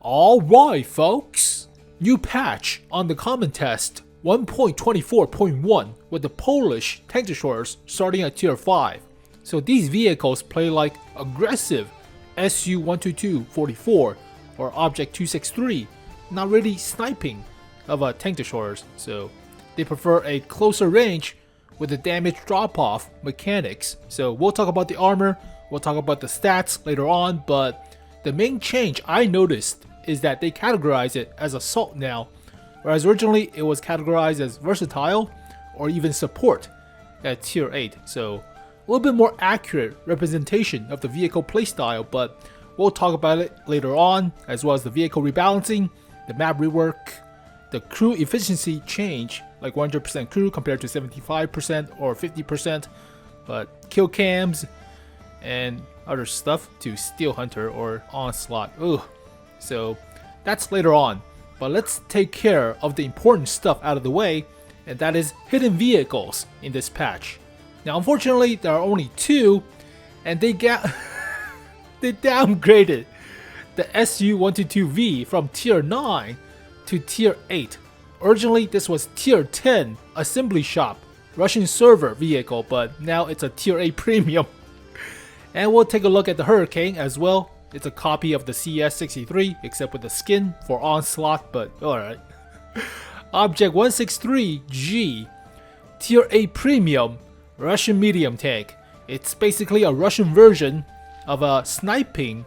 Alright folks, new patch on the common test 1.24.1 with the Polish tank destroyers starting at tier 5. So these vehicles play like aggressive SU-122V or Object 263, not really sniping of tank destroyers, so they prefer a closer range with the damage drop-off mechanics. So we'll talk about the armor, we'll talk about the stats later on, but the main change I noticed is that they categorize it as assault now, whereas originally it was categorized as versatile or even support at tier 8. So a little bit more accurate representation of the vehicle playstyle, but we'll talk about it later on, as well as the vehicle rebalancing, the map rework, the crew efficiency change, like 100% crew compared to 75% or 50%, but kill cams and other stuff to Steel Hunter or Onslaught. Ugh. So that's later on, but let's take care of the important stuff out of the way, and that is hidden vehicles in this patch. Now unfortunately there are only 2, and they downgraded the SU-122V from tier 9 to tier 8. Originally this was tier 10 assembly shop Russian server vehicle, but now it's a tier 8 premium. And we'll take a look at the Hurricane as well. It's a copy of the CS-63 except with the skin for Onslaught, but alright. Object 163G, tier 8 premium Russian medium tank. It's basically a Russian version of a sniping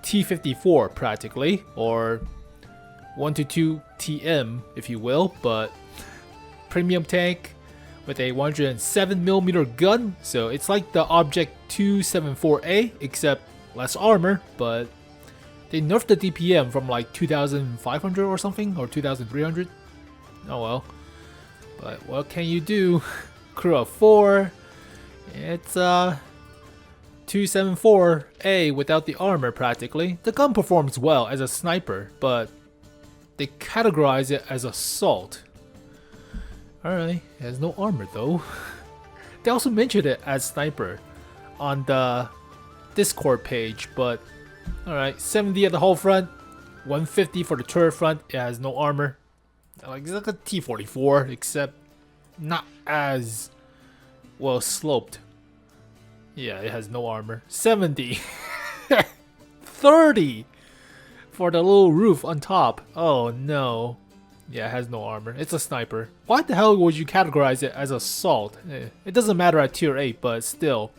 T-54 practically, or 122TM if you will, but premium tank with a 107mm gun. So it's like the Object 274A except less armor, but they nerfed the DPM from like 2500 or something, or 2300. Oh well, but what can you do? Crew of 4. It's 274A without the armor practically. The gun performs well as a sniper, but they categorize it as assault. Alright, it has no armor though. They also mentioned it as sniper on the Discord page, but alright, 70 at the hull front, 150 for the turret front. It has no armor. It's like a T-44, except not as well sloped. Yeah, it has no armor. 70 30 for the little roof on top. Oh no. Yeah, it has no armor. It's a sniper. Why the hell would you categorize it as assault? It doesn't matter at tier 8, but still.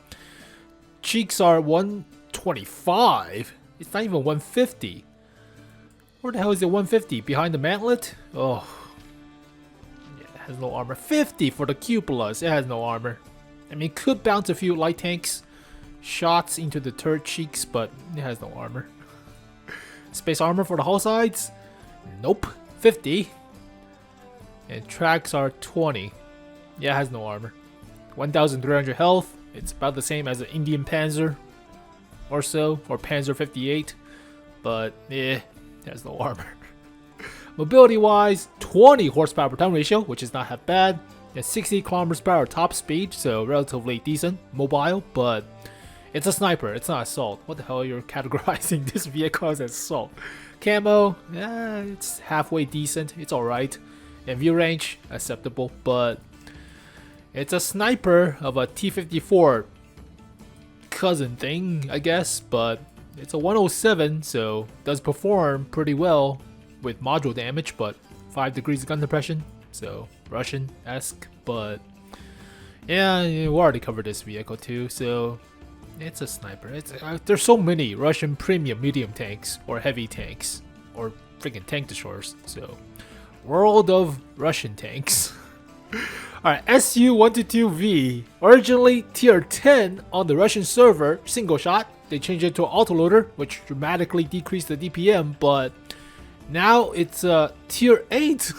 Cheeks are 125. It's not even 150. Where the hell is it 150? Behind the mantlet? Oh. Yeah, it has no armor. 50 for the 𝗛𝗶𝗱𝗱𝗀𝗲. It has no armor. I mean, it could bounce a few light tanks shots into the turret cheeks, but it has no armor. Space armor for the hull sides? Nope. 50. And tracks are 20. Yeah, it has no armor. 1300 health. It's about the same as an Indian Panzer or so, or Panzer 58, but it has no armor. Mobility wise, 20 horsepower per ton ratio, which is not half bad, and 60 kilometers per hour top speed, so relatively decent mobile, but it's a sniper, it's not assault. What the hell are you categorizing this vehicle as assault? Camo, yeah, it's halfway decent, it's alright. And view range, acceptable, but it's a sniper of a T-54 cousin thing, I guess, but it's a 107, so does perform pretty well with module damage, but 5 degrees gun depression, so Russian-esque, but yeah, we already covered this vehicle too, so it's a sniper. There's so many Russian premium medium tanks, or heavy tanks, or freaking tank destroyers, so world of Russian tanks. Alright, SU-122V, originally tier 10 on the Russian server, single shot. They changed it to an autoloader, which dramatically decreased the DPM, but now it's tier 8.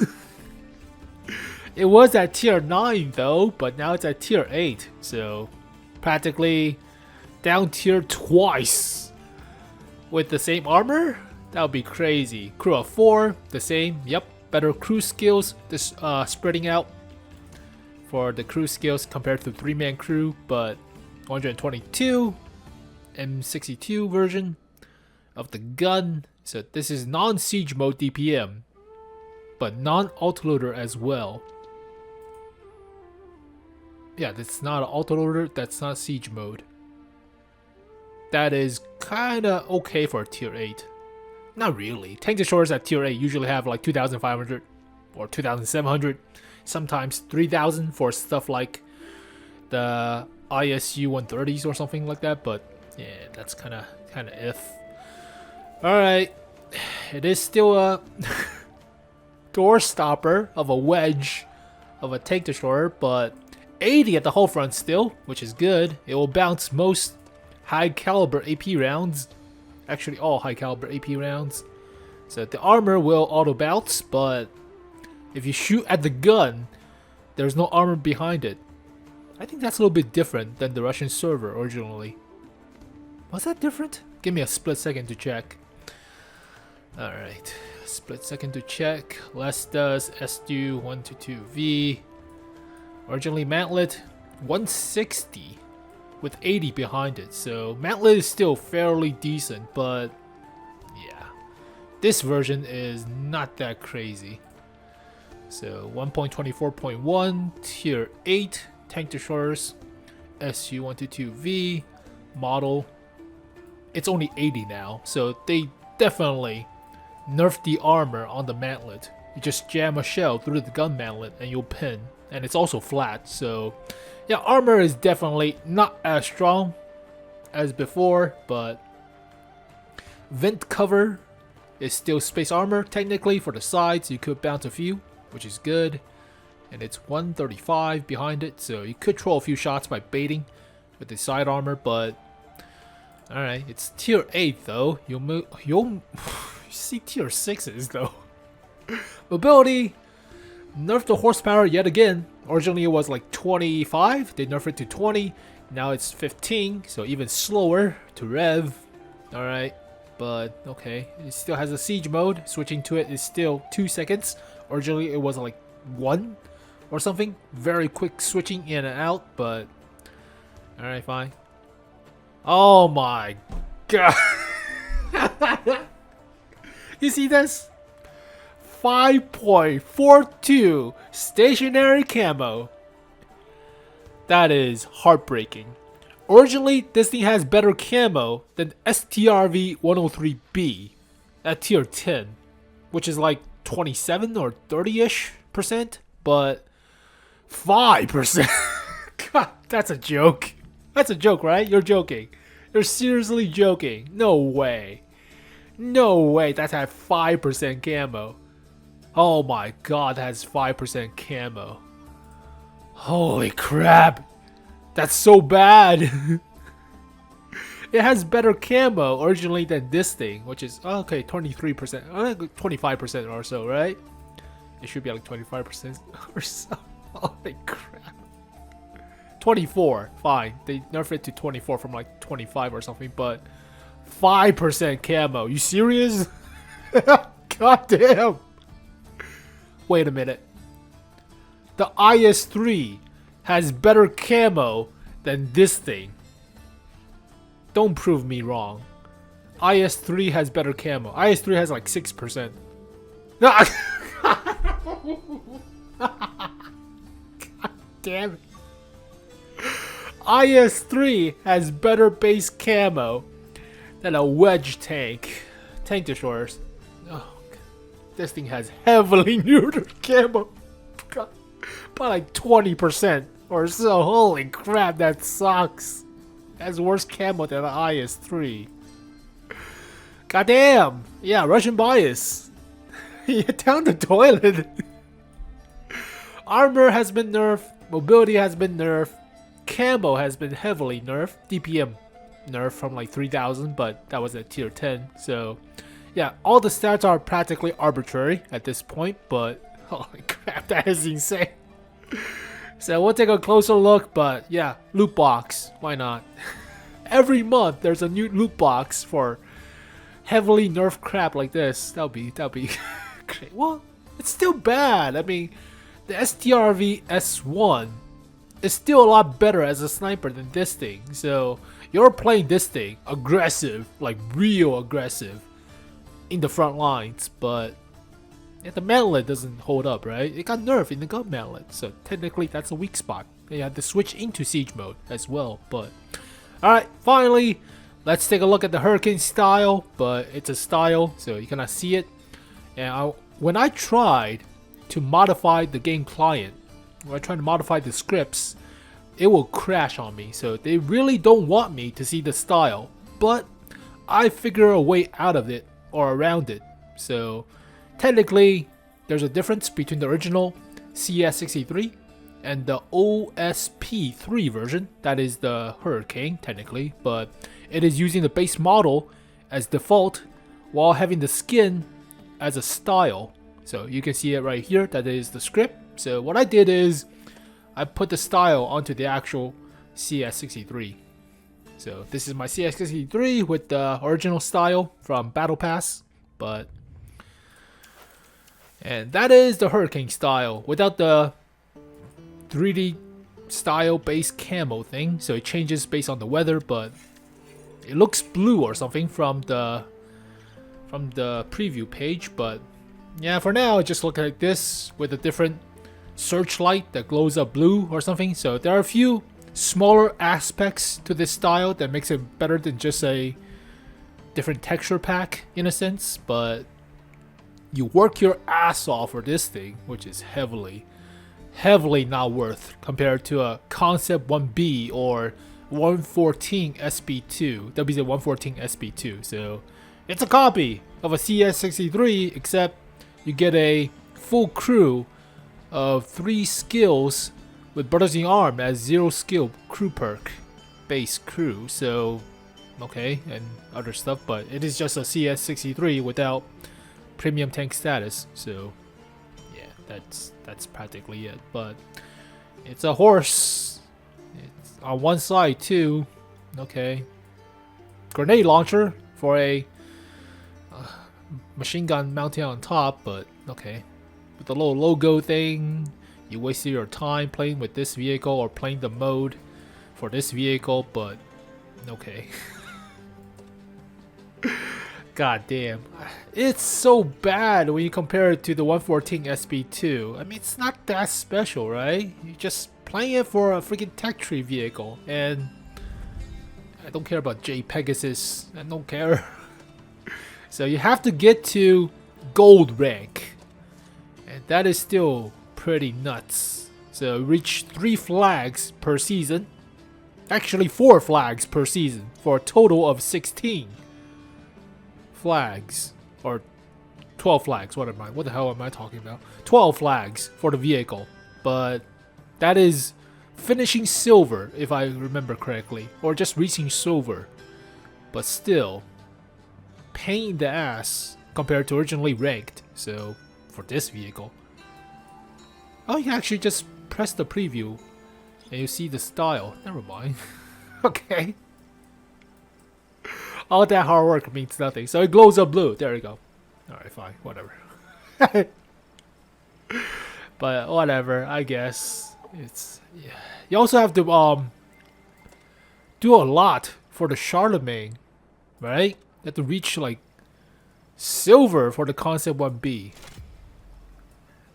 It was at tier 9 though, but now it's at tier 8, so practically down tier twice. With the same armor? That would be crazy. Crew of 4, the same, yep, better crew skills, this spreading out for the crew skills compared to 3-man crew, but 122 M62 version of the gun, So this is non-siege mode DPM, but non-autoloader as well. Yeah, that's not an autoloader, that's not siege mode. That is kinda okay for a tier 8. Not really. Tank destroyers at tier 8 usually have like 2,500 or 2,700, sometimes 3,000 for stuff like the ISU-130s or something like that, but yeah, that's kinda if. Alright, it is still a door stopper of a wedge of a tank destroyer, but 80 at the hull front still, which is good. It will bounce most high caliber AP rounds, actually all high caliber AP rounds. So the armor will auto bounce, but if you shoot at the gun, there's no armor behind it. I think that's a little bit different than the Russian server originally. Was that different? Give me a split second to check. Alright, split second to check. Less does SU-122V. Originally mantlet 160 with 80 behind it. So mantlet is still fairly decent, but yeah. This version is not that crazy. So 1.24.1 tier 8 tank destroyers, SU-122V model. It's only 80 now, so they definitely nerfed the armor on the mantlet. You just jam a shell through the gun mantlet and you'll pin, and it's also flat. So yeah, armor is definitely not as strong as before, but vent cover is still space armor technically for the sides. You could bounce a few, which is good, and it's 135 behind it, so you could throw a few shots by baiting with the side armor. But alright, it's tier 8 though. You'll see tier 6s though. Mobility, nerfed the horsepower yet again. Originally it was like 25, they nerfed it to 20, now it's 15, so even slower to rev. Alright, but okay, it still has a siege mode. Switching to it is still 2 seconds. Originally it was like 1 or something. Very quick switching in and out, but alright, fine. Oh my god. You see this? 5.42 stationary camo. That is heartbreaking. Originally, this thing has better camo than STRV-103B at tier 10, which is like 27 or 30-ish%, but 5%. God, that's a joke. That's a joke, right? You're joking. You're seriously joking. No way. No way that had 5% camo. Oh my god, that has 5% camo. Holy crap. That's so bad. It has better camo originally than this thing, which is okay, 23%, 25% or so, right? It should be like 25% or so. Holy crap. 24, fine. They nerfed it to 24 from like 25 or something, but 5% camo. You serious? God damn. Wait a minute. The IS-3 has better camo than this thing. Don't prove me wrong. IS-3 has better camo. IS-3 has like 6%. No. God damn it. IS-3 has better base camo than a wedge tank. Tank destroyers. Oh, this thing has heavily neutered camo. God, by like 20% or so. Holy crap, that sucks. That's worse camo than the IS-3. Goddamn. Yeah, Russian bias. Yeah, down the toilet. Armor has been nerfed. Mobility has been nerfed. Camo has been heavily nerfed. DPM nerfed from like 3,000, but that was at tier 10. So yeah, all the stats are practically arbitrary at this point, but holy crap, that is insane. So we'll take a closer look, but yeah, loot box, why not? Every month there's a new loot box for heavily nerfed crap like this. That'll be great. Well, it's still bad. I mean, the STRV S1 is still a lot better as a sniper than this thing. So you're playing this thing aggressive, like real aggressive. in the front lines, but yeah, the mantlet doesn't hold up, right? It got nerfed in the gun mantlet, so technically that's a weak spot. They had to switch into siege mode as well, but alright, finally, let's take a look at the Hurricane style, but it's a style, so you cannot see it. And when I tried to modify the game client, when I tried to modify the scripts, it will crash on me, so they really don't want me to see the style, but I figure a way out of it, or around it. So technically, there's a difference between the original CS-63 and the OSP3 version, that is the Hurricane technically, but it is using the base model as default while having the skin as a style. So you can see it right here, that is the script. So what I did is I put the style onto the actual CS-63. So this is my CS-63 with the original style from Battle Pass, and that is the Hurricane style without the 3D style based camo thing. So it changes based on the weather, but it looks blue or something from the preview page. But yeah, for now, just look like this with a different searchlight that glows up blue or something. So there are a few smaller aspects to this style that makes it better than just a different texture pack in a sense, but you work your ass off for this thing, which is heavily not worth compared to a Concept 1B or 114 SB2, WZ114 SB2. So it's a copy of a CS-63, except you get a full crew of 3 skills with Brothers in Arms as 0 skill crew perk base crew. So okay, and other stuff, but it is just a CS-63 without premium tank status. So yeah, that's practically it. But it's a horse. It's on one side too. Okay, grenade launcher for a machine gun mounted on top, but okay, with the little logo thing. You wasted your time playing with this vehicle or playing the mode for this vehicle, but okay. God damn. It's so bad when you compare it to the 114 SB2. I mean, it's not that special, right? You're just playing it for a freaking tech tree vehicle, and I don't care about 𝗙𝗵𝗱𝗱𝗀𝗲𝗀𝗏. I don't care. So you have to get to gold rank, and that is still pretty nuts. So reach 3 flags per season, actually 4 flags per season, for a total of 16 flags, or 12 flags. What the hell am I talking about? 12 flags for the vehicle, but that is finishing silver if I remember correctly, or just reaching silver, but still pain in the ass compared to originally ranked. So for this vehicle, oh, you can actually just press the preview and you see the style. Never mind. Okay. All that hard work means nothing. So it glows up blue. There you go. Alright, fine. Whatever. But whatever, I guess. It's yeah. You also have to do a lot for the 𝗩𝗏𝗵𝗶𝗰𝗋𝗀𝗋, right? You have to reach like silver for the Concept 1B,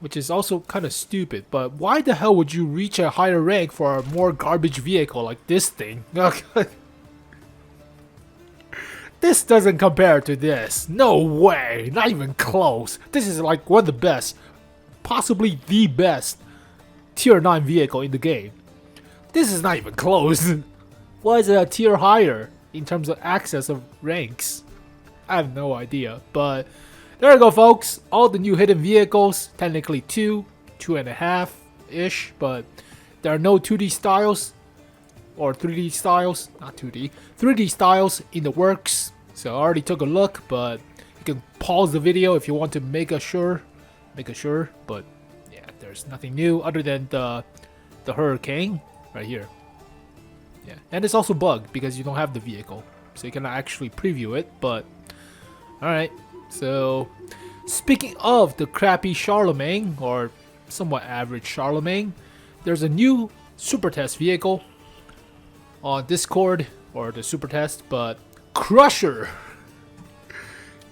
which is also kind of stupid. But why the hell would you reach a higher rank for a more garbage vehicle like this thing? This doesn't compare to this. No way. Not even close. This is like one of the best, possibly the best tier 9 vehicle in the game. This is not even close. Why is it a tier higher in terms of access of ranks? I have no idea. But there you go, folks. All the new hidden vehicles, technically 2.5-ish, but there are no 2D styles or 3D styles, not 2D, 3D styles in the works. So I already took a look, but you can pause the video if you want to make sure. But yeah, there's nothing new other than the Hurricane right here. Yeah, and it's also bugged because you don't have the vehicle, so you cannot actually preview it. But all right. So, speaking of the crappy 𝗩𝗏𝗵𝗶𝗰𝗋, or somewhat average 𝗩𝗏𝗵𝗶𝗋, there's a new super test vehicle on Discord, or the super test, but Crusher.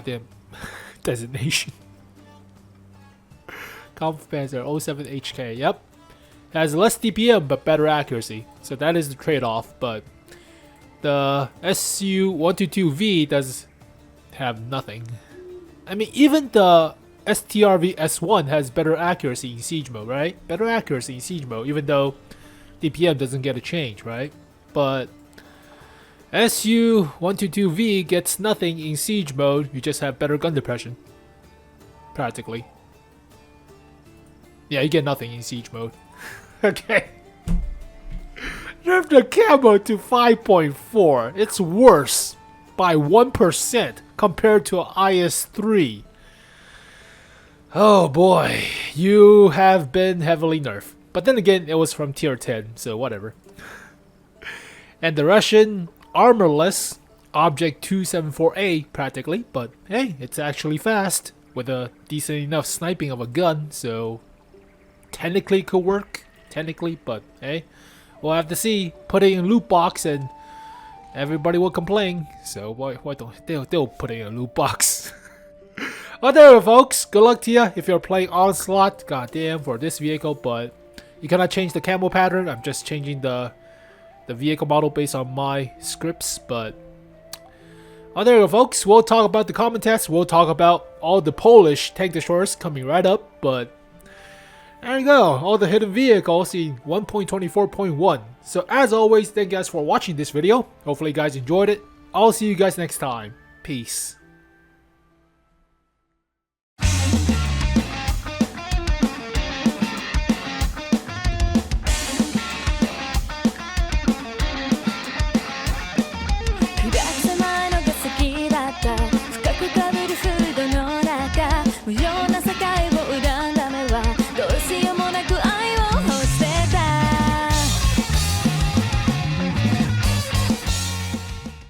goddamn designation. Comp-Panzer 07HK, yep. It has less DPM but better accuracy, so that is the trade-off. But the SU-122V does have nothing. I mean, even the STRV-S1 has better accuracy in siege mode, right? Better accuracy in siege mode, even though DPM doesn't get a change, right? But SU-122V gets nothing in siege mode, you just have better gun depression. Practically. Yeah, you get nothing in siege mode. Okay. Nerf the camo to 5.4. It's worse by 1% compared to IS-3. Oh boy, you have been heavily nerfed. But then again, it was from tier 10, so whatever. And the Russian armorless Object 274A practically, but hey, it's actually fast with a decent enough sniping of a gun, so technically it could work. Technically, but hey, we'll have to see. Put it in a loot box and everybody will complain. So why don't they'll put it in a loot box. Well, there, folks. Good luck to you if you're playing Onslaught. Goddamn, for this vehicle, but you cannot change the camo pattern. I'm just changing the vehicle model based on my scripts. But oh, there you go, folks. We'll talk about the common test. We'll talk about all the Polish tank destroyers coming right up. But there you go, all the hidden vehicles in 1.24.1. So as always, thank you guys for watching this video. Hopefully you guys enjoyed it. I'll see you guys next time. Peace.